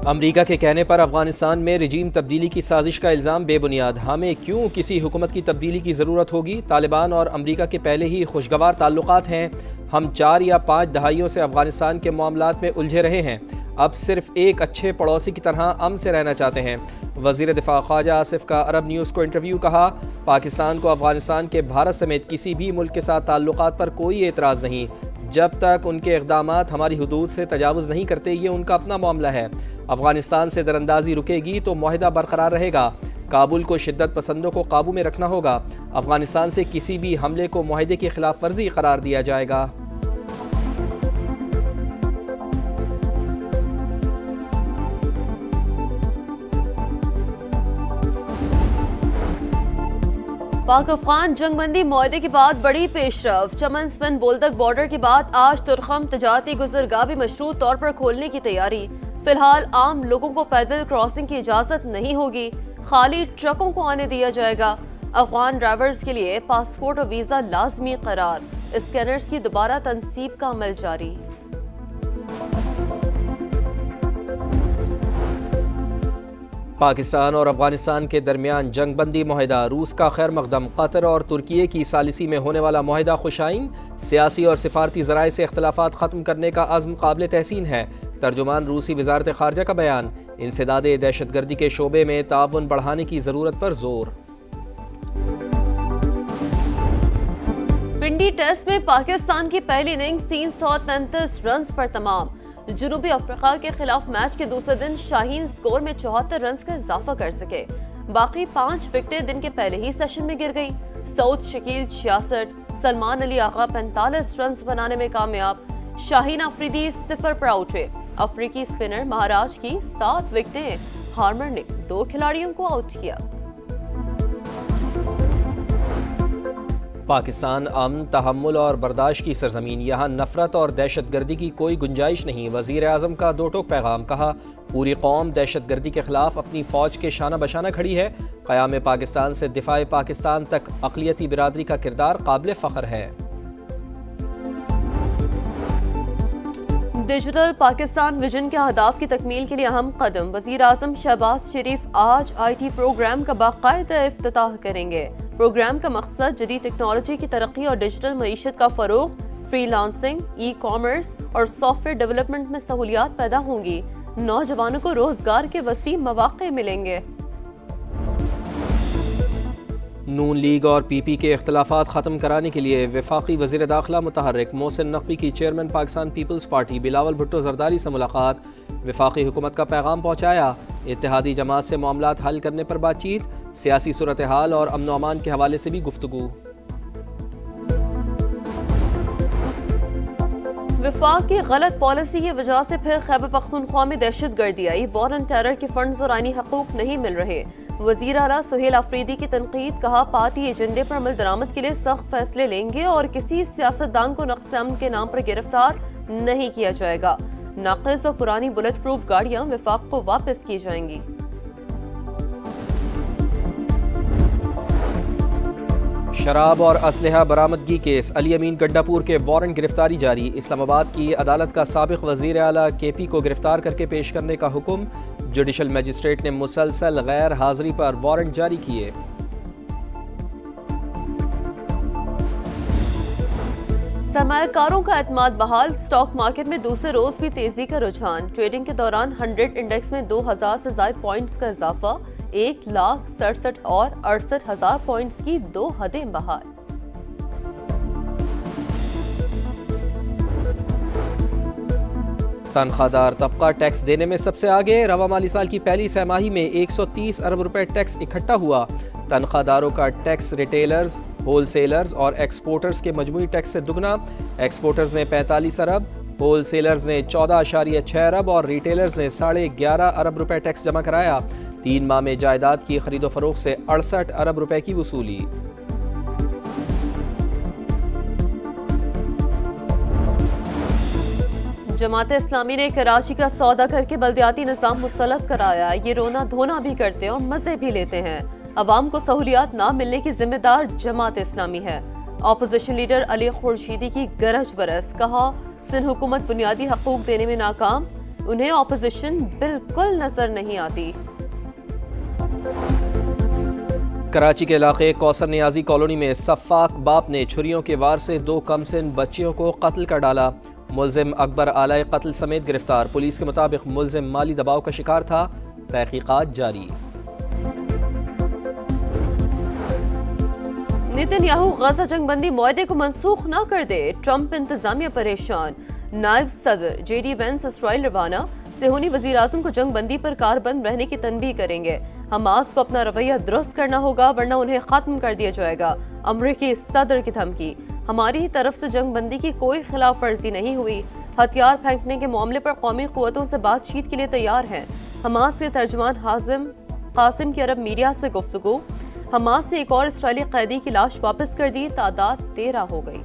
امریکہ کے کہنے پر افغانستان میں رجیم تبدیلی کی سازش کا الزام بے بنیاد، ہمیں کیوں کسی حکومت کی تبدیلی کی ضرورت ہوگی؟ طالبان اور امریکہ کے پہلے ہی خوشگوار تعلقات ہیں، ہم 4 یا 5 دہائیوں سے افغانستان کے معاملات میں الجھے رہے ہیں، اب صرف ایک اچھے پڑوسی کی طرح امن سے رہنا چاہتے ہیں۔ وزیر دفاع خواجہ آصف کا عرب نیوز کو انٹرویو، کہا پاکستان کو افغانستان کے بھارت سمیت کسی بھی ملک کے ساتھ تعلقات پر کوئی اعتراض نہیں، جب تک ان کے اقدامات ہماری حدود سے تجاوز نہیں کرتے، یہ ان کا اپنا معاملہ ہے۔ افغانستان سے دراندازی رکے گی تو معاہدہ برقرار رہے گا، کابل کو شدت پسندوں کو قابو میں رکھنا ہوگا، افغانستان سے کسی بھی حملے کو معاہدے کی خلاف ورزی قرار دیا جائے گا۔ پاک افغان جنگ بندی معاہدے کے بعد بڑی پیش رفت، چمن سپن بولدک بارڈر کے بعد آج ترخم تجارتی گزرگاہ بھی مشروط طور پر کھولنے کی تیاری۔ فی الحال عام لوگوں کو پیدل کراسنگ کی اجازت نہیں ہوگی، خالی ٹرکوں کو آنے دیا جائے گا۔ افغان ڈرائیورز کے لیے پاسپورٹ اور ویزا لازمی قرار، اسکینرز کی دوبارہ تنصیب کا عمل جاری۔ پاکستان اور افغانستان کے درمیان جنگ بندی معاہدہ، روس کا خیر مقدم، قطر اور ترکیے کی ثالثی میں ہونے والا معاہدہ خوشائن، سیاسی اور سفارتی ذرائع سے اختلافات ختم کرنے کا عزم قابل تحسین ہے۔ ترجمان روسی وزارت خارجہ کا بیان، انسداد دہشت گردی کے شعبے میں تعاون بڑھانے کی ضرورت پر زور۔ پنڈی ٹیسٹ میں پاکستان کی پہلی اننگز 333 رنز پر تمام۔ جنوبی افریقہ کے خلاف میچ کے دوسرے دن شاہین سکور میں 74 رنز کا اضافہ کر سکے، باقی 5 وکٹیں دن کے پہلے ہی سیشن میں گر گئی۔ سعود شکیل 66، سلمان علی آغا 45 رنز بنانے میں کامیاب، شاہین آفریدی 0 پر آؤٹ ہوئے۔ افریقی سپنر مہاراج کی 7 وکٹیں، ہارمر نے 2 کھلاڑیوں کو آؤٹ کیا۔ پاکستان امن، تحمل اور برداشت کی سرزمین، یہاں نفرت اور دہشت گردی کی کوئی گنجائش نہیں۔ وزیر اعظم کا 2 ٹوک پیغام، کہا پوری قوم دہشت گردی کے خلاف اپنی فوج کے شانہ بشانہ کھڑی ہے، قیام پاکستان سے دفاع پاکستان تک اقلیتی برادری کا کردار قابل فخر ہے۔ ڈیجیٹل پاکستان ویژن کے اہداف کی تکمیل کے لیے اہم قدم، وزیر اعظم شہباز شریف آج IT پروگرام کا باقاعدہ افتتاح کریں گے۔ پروگرام کا مقصد جدید ٹیکنالوجی کی ترقی اور ڈیجیٹل معیشت کا فروغ، فری لانسنگ، ای کامرس اور سافٹ ویئر ڈیولپمنٹ میں سہولیات پیدا ہوں گی، نوجوانوں کو روزگار کے وسیع مواقع ملیں گے۔ نون لیگ اور PP کے اختلافات ختم کرانے کے لیے وفاقی وزیر داخلہ متحرک، محسن نقوی کی چیئرمین پاکستان پیپلز پارٹی بلاول بھٹو زرداری سے ملاقات، وفاقی حکومت کا پیغام پہنچایا، اتحادی جماعت سے معاملات حل کرنے پر بات چیت، سیاسی صورتحال اور امن و امان کے حوالے سے بھی گفتگو۔ وفاق کی غلط پالیسی کی وجہ سے پھر خیبر پختونخوا میں دہشت گردی آئی، وار آن ٹیرر کے فنڈز اور آئینی حقوق نہیں مل رہے۔ وزیر اعلیٰ سہیل آفریدی کی تنقید، کہا پارٹی ایجنڈے پر عمل درآمد کے لیے سخت فیصلے لیں گے اور کسی سیاستدان کو نقص امن کے نام پر گرفتار نہیں کیا جائے گا۔ ناقص اور پرانی بلٹ پروف گاڑیاں وفاق کو واپس کی جائیں گی۔ شراب اور اسلحہ برآمدگی کیس، علی امین گڈا پور کے وارنٹ گرفتاری جاری، اسلام آباد کی عدالت کا سابق وزیر اعلیٰ KP کو گرفتار کر کے پیش کرنے کا حکم، جوڈیشل مجسٹریٹ نے مسلسل غیر حاضری پر وارنٹ جاری کیے۔ سرمایہ کاروں کا اعتماد بحال، سٹاک مارکیٹ میں دوسرے روز بھی تیزی کا رجحان، ٹریڈنگ کے دوران 100 انڈیکس میں 2000 سے زائد پوائنٹس کا اضافہ، 1,67,000 اور 68,000 پوائنٹس کی 2 حدیں بحال۔ تنخواہ دار طبقہ ٹیکس دینے میں سب سے آگے، رواں مالی سال کی پہلی سہ ماہی میں 130 ارب روپے ٹیکس اکٹھا ہوا۔ تنخواہ داروں کا ٹیکس ریٹیلرز، ہول سیلرز اور ایکسپورٹرز کے مجموعی ٹیکس سے دگنا، ایکسپورٹرز نے 45 ارب، ہول سیلرز نے 14.6 ارب اور ریٹیلرز نے 11.5 ارب روپے ٹیکس جمع کرایا۔ 3 ماہ میں جائیداد کی خرید و فروخت سے 68 ارب روپے کی وصولی۔ جماعت اسلامی نے کراچی کا سودا کر کے بلدیاتی نظام مسلط کرایا، یہ رونا دھونا بھی کرتے اور مزے بھی لیتے ہیں، عوام کو سہولیات نہ ملنے کی ذمہ دار جماعت اسلامی ہے۔ اپوزیشن لیڈر علی خورشیدی کی گرج برس، کہا سندھ حکومت بنیادی حقوق دینے میں ناکام، انہیں اپوزیشن بالکل نظر نہیں آتی۔ کراچی کے علاقے کوثر نیازی کالونی میں سفاک باپ نے چھریوں کے وار سے 2 کمسن بچیوں کو قتل کر ڈالا۔ ملزم اکبر آلائے قتل سمیت گرفتار۔ پولیس کے مطابق ملزم مالی دباؤ کا شکار تھا۔ تحقیقات جاری۔ نیتن یاہو غزہ جنگ بندی معاہدے کو منسوخ نہ کر دے، ٹرمپ انتظامیہ پریشان۔ نائب صدر جے ڈی وینس اسرائیل روانہ، صہیونی وزیر اعظم کو جنگ بندی پر کاربند رہنے کی تنبیہ کریں گے۔ حماس کو اپنا رویہ درست کرنا ہوگا ورنہ انہیں ختم کر دیا جائے گا۔ امریکی صدر کی دھمکی، ہماری ہی طرف سے جنگ بندی کی کوئی خلاف ورزی نہیں ہوئی، ہتھیار پھینکنے کے معاملے پر قومی قوتوں سے بات چیت کے لیے تیار ہیں۔ حماس کے ترجمان حازم قاسم کی عرب میڈیا سے گفتگو۔ حماس نے ایک اور اسرائیلی قیدی کی لاش واپس کر دی، تعداد 13 ہو گئی۔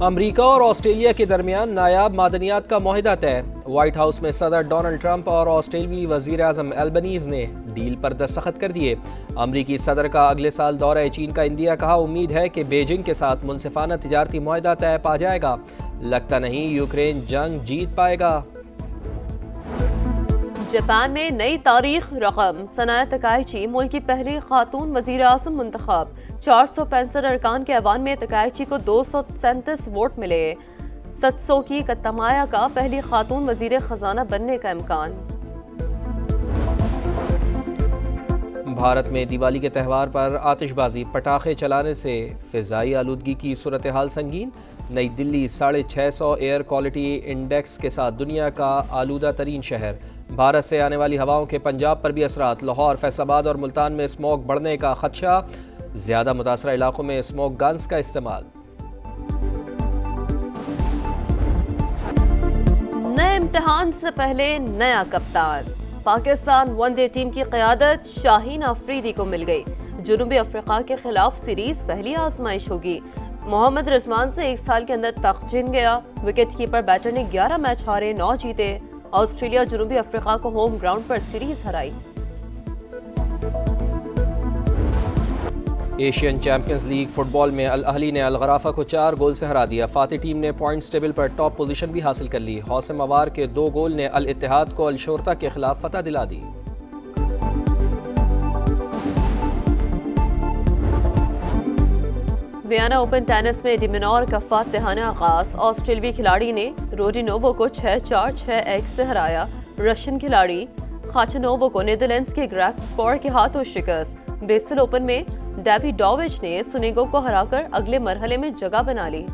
امریکہ اور آسٹریلیا کے درمیان نایاب معدنیات کا معاہدہ طے۔ وائٹ ہاؤس میں صدر ڈونلڈ ٹرمپ اور آسٹریلوی وزیر اعظم البنیز نے ڈیل پر دستخط کر دیے۔ امریکی صدر کا اگلے سال دورہ چین کا اندیہ، کہا امید ہے کہ بیجنگ کے ساتھ منصفانہ تجارتی معاہدہ طے پا جائے گا، لگتا نہیں یوکرین جنگ جیت پائے گا۔ جاپان میں نئی تاریخ رقم، ثناء تکائچی ملک کی پہلی خاتون وزیر اعظم منتخب۔ 465 ارکان کے ایوان میں تکائچی کو 237 ووٹ ملے۔ ستسوکی کتامایا کا پہلی خاتون وزیر خزانہ بننے کا امکان۔ بھارت میں دیوالی کے تہوار پر آتش بازی پٹاخے چلانے سے فضائی آلودگی کی صورتحال سنگین۔ نئی دلی 650 ایئر کوالٹی انڈیکس کے ساتھ دنیا کا آلودہ ترین شہر۔ بھارت سے آنے والی ہواؤں کے پنجاب پر بھی اثرات۔ لاہور، فیصل آباد اور ملتان میں اسموگ بڑھنے کا خدشہ، زیادہ متاثرہ علاقوں میں اسموگ گنز کا استعمال۔ نئے امتحان سے پہلے نیا کپتان، پاکستان ون ڈے ٹیم کی قیادت شاہین آفریدی کو مل گئی۔ جنوبی افریقہ کے خلاف سیریز پہلی آزمائش ہوگی۔ محمد رضوان سے 1 سال کے اندر تخت چھن گیا۔ وکٹ کیپر بیٹر نے 11 میچ ہارے، 9 جیتے۔ آسٹریلیا جنوبی افریقہ کو ہوم گراؤنڈ پر سیریز ہرائی۔ Asian Champions League football میں الاہلی نے الغرافہ کو 4 گول سے ہرا دیا۔ فاتح ٹیم نے پوائنٹس ٹیبل پر ٹاپ پوزیشن بھی حاصل کر لی۔ حسام عوار کے 2 گول نے الاتحاد کو الشورتا کے خلاف فتح دلا دی۔ ویانا اوپن ٹینس میں ڈیمنور کا فاتحانہ آغاز۔ آسٹریلوی کھلاڑی نے روڈینووو کو 6-4، 6-1 سے ہرایا۔ رشین کھلاڑی خاچانووو کو نیدرلینڈز کے گریگ سپار کے ہاتھوں شکست۔ بیسل اوپن میں ڈیوڈووچ نے سونیگو کو ہرا کر اگلے مرحلے میں جگہ بنا لی۔